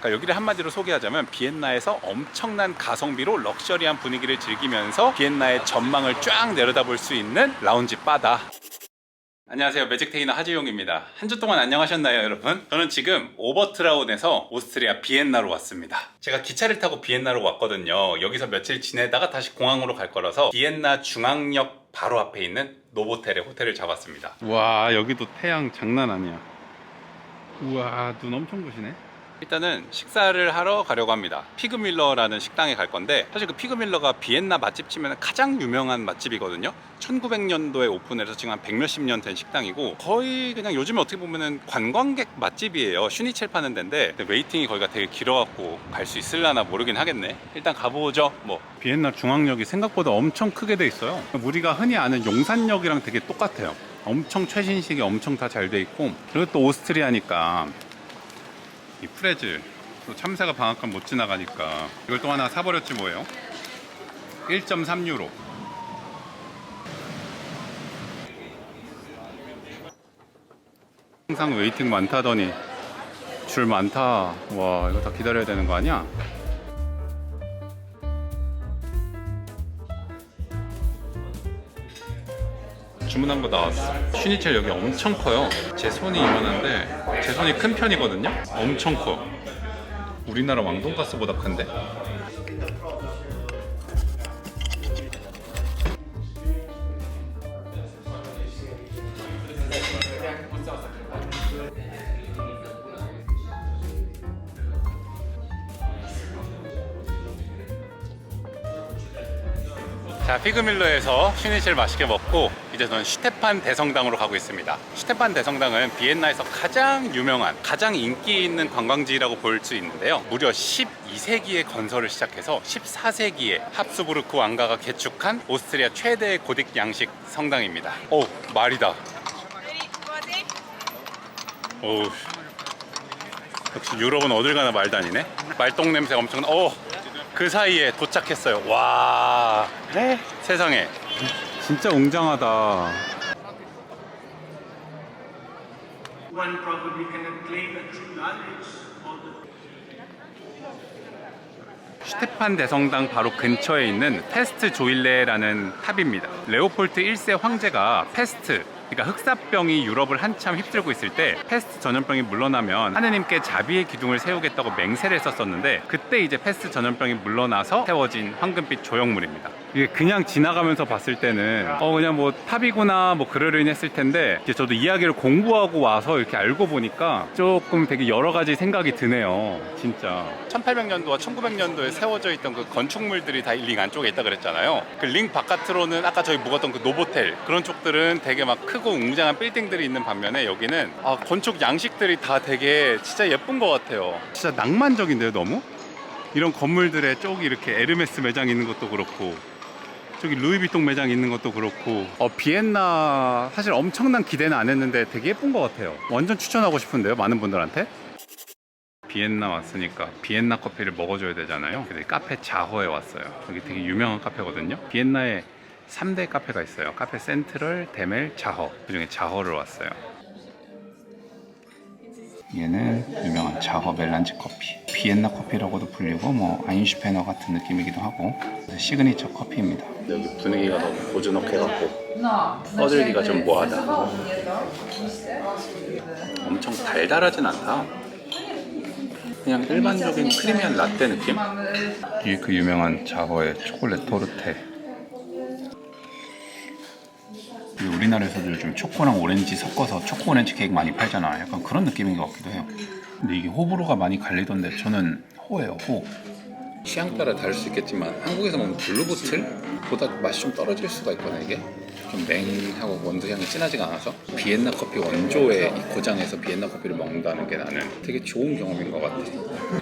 그러니까 여기를 한마디로 소개하자면 비엔나에서 엄청난 가성비로 럭셔리한 분위기를 즐기면서 비엔나의 전망을 쫙 내려다볼 수 있는 라운지 바다. 안녕하세요, 매직테이너 하지용입니다. 한 주 동안 안녕하셨나요, 여러분? 저는 지금 오버트라운에서 오스트리아 비엔나로 왔습니다. 제가 기차를 타고 비엔나로 왔거든요. 여기서 며칠 지내다가 다시 공항으로 갈 거라서 비엔나 중앙역 바로 앞에 있는 노보텔에 호텔을 잡았습니다. 와, 여기도 태양 장난 아니야. 우와, 눈 엄청 부시네. 일단은 식사를 하러 가려고 합니다. 피그밀러라는 식당에 갈 건데, 사실 그 피그밀러가 비엔나 맛집 치면 가장 유명한 맛집이거든요. 1900년도에 오픈해서 지금 한 100몇십 년 된 식당이고, 거의 그냥 요즘에 어떻게 보면은 관광객 맛집이에요. 슈니첼 파는 데인데 웨이팅이 거기가 되게 길어갖고 갈 수 있을라나 모르긴 하겠네. 일단 가보죠. 뭐 비엔나 중앙역이 생각보다 엄청 크게 돼 있어요. 우리가 흔히 아는 용산역이랑 되게 똑같아요. 엄청 최신식이 엄청 다 잘 돼 있고, 그리고 또 오스트리아니까 이 프레즐, 또 참새가 방앗간 못 지나가니까 이걸 또 하나 사버렸지 뭐예요. 1.3유로. 항상 웨이팅 많다더니 줄 많다. 와, 이거 다 기다려야 되는 거 아니야? 주문한 거 나왔어. 슈니첼 여기 엄청 커요. 제 손이 이만한데 제 손이 큰 편이거든요. 엄청 커. 우리나라 왕돈가스보다 큰데? 자, 피그밀러에서 슈니첼 맛있게 먹고 이제 저는 슈테판 대성당으로 가고 있습니다. 슈테판 대성당은 비엔나에서 가장 유명한, 가장 인기 있는 관광지라고 볼 수 있는데요. 무려 12세기에 건설을 시작해서 14세기에 합스부르크 왕가가 개축한 오스트리아 최대의 고딕 양식 성당입니다. 오, 말이다. 오, 역시 유럽은 어딜 가나 말 다니네. 말똥 냄새가 엄청. 그 사이에 도착했어요. 와, 네? 세상에 진짜 웅장하다. 슈테판 대성당 바로 근처에 있는 페스트 조일레라는 탑입니다. 레오폴트 1세 황제가 페스트, 그러니까 흑사병이 유럽을 한참 휩쓸고 있을 때 페스트 전염병이 물러나면 하느님께 자비의 기둥을 세우겠다고 맹세를 했었는데, 그때 이제 페스트 전염병이 물러나서 세워진 황금빛 조형물입니다. 이게 그냥 지나가면서 봤을 때는 그냥 뭐 탑이구나 뭐 그러려니 했을 텐데, 저도 이야기를 공부하고 와서 이렇게 알고 보니까 조금 되게 여러 가지 생각이 드네요. 진짜 1800년도와 1900년도에 세워져 있던 그 건축물들이 다 링 안쪽에 있다 그랬잖아요. 그 링 바깥으로는 아까 저희 묵었던 그 노보텔, 그런 쪽들은 되게 막 크고 웅장한 빌딩들이 있는 반면에 여기는 건축 양식들이 다 되게 진짜 예쁜 것 같아요. 진짜 낭만적인데요, 너무? 이런 건물들에 저기 이렇게 에르메스 매장 있는 것도 그렇고, 저기 루이비통 매장 있는 것도 그렇고, 비엔나 사실 엄청난 기대는 안 했는데 되게 예쁜 것 같아요. 완전 추천하고 싶은데요, 많은 분들한테. 비엔나 왔으니까 비엔나 커피를 먹어줘야 되잖아요. 그래서 카페 자허에 왔어요. 여기 되게 유명한 카페거든요. 비엔나에 3대 카페가 있어요. 카페 센트럴, 데멜, 자허. 그중에 자허를 왔어요. 얘는 유명한 자허 멜란지 커피. 비엔나 커피라고도 불리고 뭐 아인슈페너 같은 느낌이기도 하고, 시그니처 커피입니다. 여기 분위기가 너무 고즈넉해갖고 떠들기가 좀 뭐하다. 엄청 달달하진 않다. 그냥 일반적인 크리미한 라떼 느낌? 이게 그 유명한 자허의 초콜릿 토르테. 우리나라에서도 요즘 초코랑 오렌지 섞어서 초코 오렌지 케이크 많이 팔잖아. 약간 그런 느낌인 것 같기도 해요. 근데 이게 호불호가 많이 갈리던데 저는 호예요, 호. 취향 따라 다를 수 있겠지만 한국에서 먹는 블루보틀보다 맛이 좀 떨어질 수가 있거든. 이게 좀 냉하고 원두향이 진하지가 않아서 비엔나 커피 원조의 이 고장에서 비엔나 커피를 먹는다는 게 나는 되게 좋은 경험인 것 같아.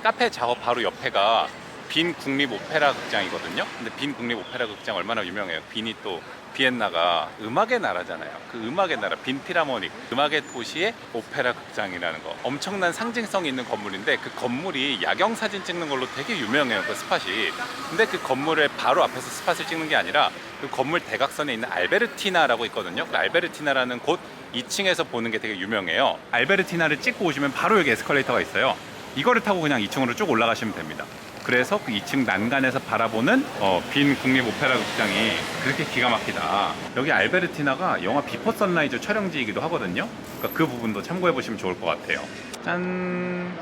카페 작업 바로 옆에가 빈 국립 오페라 극장이거든요. 근데 빈 국립 오페라 극장 얼마나 유명해요. 빈이 또 비엔나가 음악의 나라잖아요. 그 음악의 나라 빈 피라모닉, 음악의 도시의 오페라 극장이라는 거, 엄청난 상징성 있는 건물인데, 그 건물이 야경 사진 찍는 걸로 되게 유명해요, 그 스팟이. 근데 그 건물의 바로 앞에서 스팟을 찍는 게 아니라 그 건물 대각선에 있는 알베르티나라고 있거든요. 그 알베르티나라는 곳 2층에서 보는 게 되게 유명해요. 알베르티나를 찍고 오시면 바로 여기 에스컬레이터가 있어요. 이거를 타고 그냥 2층으로 쭉 올라가시면 됩니다. 그래서 그 2층 난간에서 바라보는 빈 국립 오페라 극장이 그렇게 기가 막히다. 여기 알베르티나가 영화 비포 선라이즈 촬영지이기도 하거든요. 그러니까 그 부분도 참고해 보시면 좋을 것 같아요. 짠!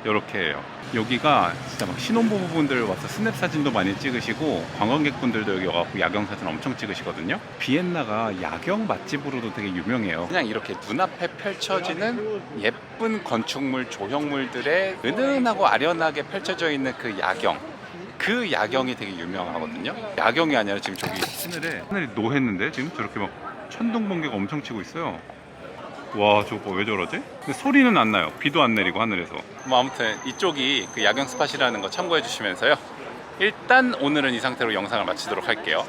요렇게 해요. 여기가 진짜 막 신혼부부분들 와서 스냅 사진도 많이 찍으시고 관광객분들도 여기 와서 야경 사진 엄청 찍으시거든요. 비엔나가 야경 맛집으로도 되게 유명해요. 그냥 이렇게 눈앞에 펼쳐지는 예쁜 건축물, 조형물들의 은은하고 아련하게 펼쳐져 있는 그 야경, 그 야경이 되게 유명하거든요. 야경이 아니라 지금 저기 하늘이 노했는데 지금 저렇게 막 천둥 번개가 엄청 치고 있어요. 와, 저거 왜 저러지? 근데 소리는 안 나요. 비도 안 내리고 하늘에서. 뭐 아무튼 이쪽이 그 야경 스팟이라는 거 참고해 주시면서요. 일단 오늘은 이 상태로 영상을 마치도록 할게요.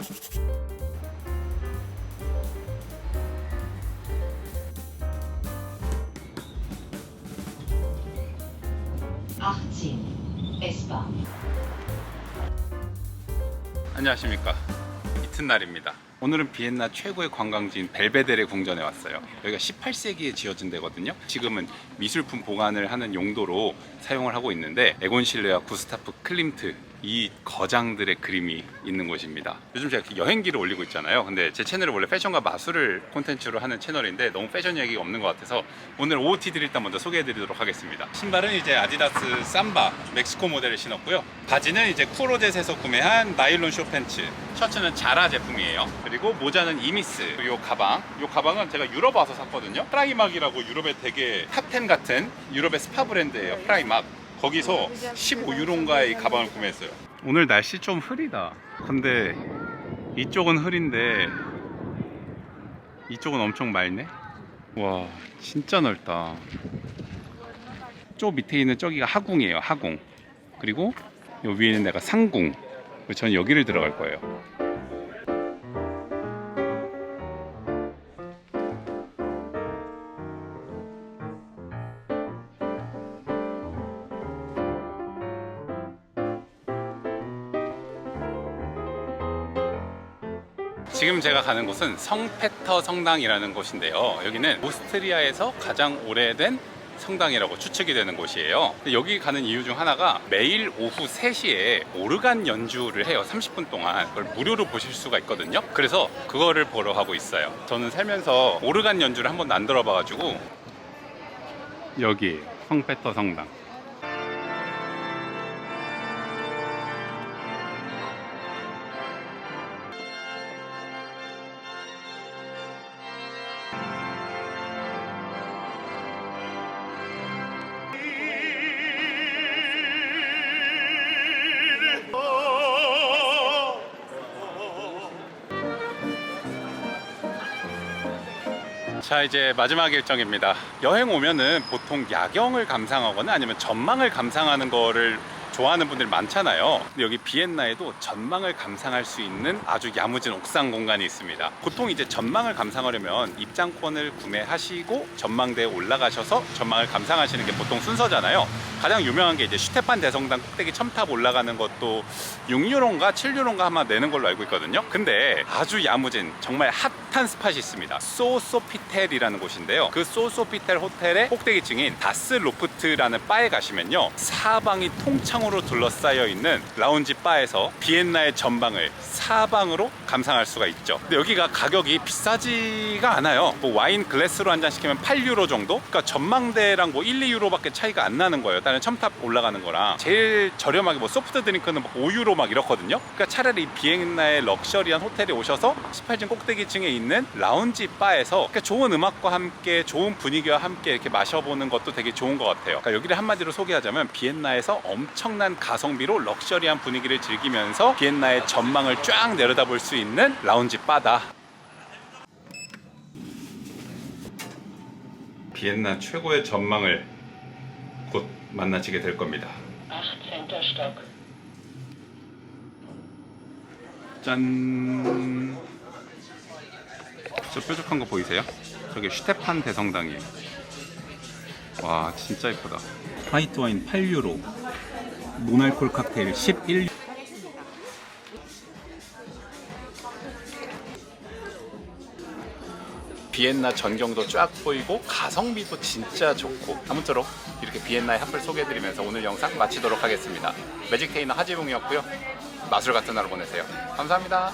안녕하십니까. 이튿날입니다. 오늘은 비엔나 최고의 관광지인 벨베데레 궁전에 왔어요. 여기가 18세기에 지어진 데거든요. 지금은 미술품 보관을 하는 용도로 사용을 하고 있는데 에곤 실레와 구스타프 클림트 이 거장들의 그림이 있는 곳입니다. 요즘 제가 여행기를 올리고 있잖아요. 근데 제 채널은 원래 패션과 마술을 콘텐츠로 하는 채널인데 너무 패션 얘기가 없는 것 같아서 오늘 OOTD를 일단 먼저 소개해드리도록 하겠습니다. 신발은 이제 아디다스 삼바 멕시코 모델을 신었고요. 바지는 이제 쿠로젯에서 구매한 나일론 쇼팬츠, 셔츠는 자라 제품이에요. 그리고 모자는 이미스. 그리고 요 가방은 제가 유럽 와서 샀거든요. 프라이막이라고 유럽의 되게 탑10 같은 유럽의 스파 브랜드예요. 프라이막. 거기서 15유로인가에 이 가방을 구매했어요. 오늘 날씨 좀 흐리다. 근데 이쪽은 흐린데 이쪽은 엄청 맑네. 와, 진짜 넓다. 저 밑에 있는 저기가 하궁이에요. 하궁. 그리고 요 위에 있는 데가 상궁. 저는 여기를 들어갈 거예요. 지금 제가 가는 곳은 성페터 성당이라는 곳인데요. 여기는 오스트리아에서 가장 오래된 성당이라고 추측이 되는 곳이에요. 여기 가는 이유 중 하나가 매일 오후 3시에 오르간 연주를 해요. 30분 동안. 그걸 무료로 보실 수가 있거든요. 그래서 그거를 보러 가고 있어요. 저는 살면서 오르간 연주를 한 번도 안 들어봐가지고. 여기 성페터 성당. 자, 이제 마지막 일정입니다. 여행 오면은 보통 야경을 감상하거나 아니면 전망을 감상하는 거를 좋아하는 분들 많잖아요. 근데 여기 비엔나에도 전망을 감상할 수 있는 아주 야무진 옥상 공간이 있습니다. 보통 이제 전망을 감상하려면 입장권을 구매하시고 전망대에 올라가셔서 전망을 감상하시는 게 보통 순서잖아요. 가장 유명한 게 이제 슈테판 대성당 꼭대기 첨탑 올라가는 것도 6유로인가 7유로인가 아마 내는 걸로 알고 있거든요. 근데 아주 야무진 정말 핫한 스팟이 있습니다. 소소피텔이라는 곳인데요. 그 소소피텔 호텔의 꼭대기층인 다스 로프트라는 바에 가시면요, 사방이 통창으로 둘러싸여 있는 라운지 바에서 비엔나의 전방을 사방으로 감상할 수가 있죠. 근데 여기가 가격이 비싸지가 않아요. 뭐 와인 글래스로 한 잔 시키면 8유로 정도? 그러니까 전망대랑 뭐 1, 2유로밖에 차이가 안 나는 거예요. 다른 첨탑 올라가는 거랑. 제일 저렴하게 뭐 소프트 드링크는 막 5유로 막 이렇거든요. 그러니까 차라리 비엔나의 럭셔리한 호텔에 오셔서 18층 꼭대기층에 있는 라운지 바에서 그러니까 좋은 음악과 함께 좋은 분위기와 함께 이렇게 마셔보는 것도 되게 좋은 것 같아요. 그러니까 여기를 한마디로 소개하자면 비엔나에서 엄청난 가성비로 럭셔리한 분위기를 즐기면서 비엔나의 전망을 쫙 내려다볼 수 있는 라운지 바다. 비엔나 최고의 전망을 곧 만나시게 될 겁니다. 짠! 저 뾰족한 거 보이세요? 저게 슈테판 대성당이에요. 와, 진짜 예쁘다. 화이트 와인 8유로, 노날콜 칵테일 11유로. 비엔나 전경도 쫙 보이고 가성비도 진짜 좋고, 아무쪼록 이렇게 비엔나의 핫플 소개해드리면서 오늘 영상 마치도록 하겠습니다. 매직 테이너 하지붕이었고요. 마술 같은 하루 보내세요. 감사합니다.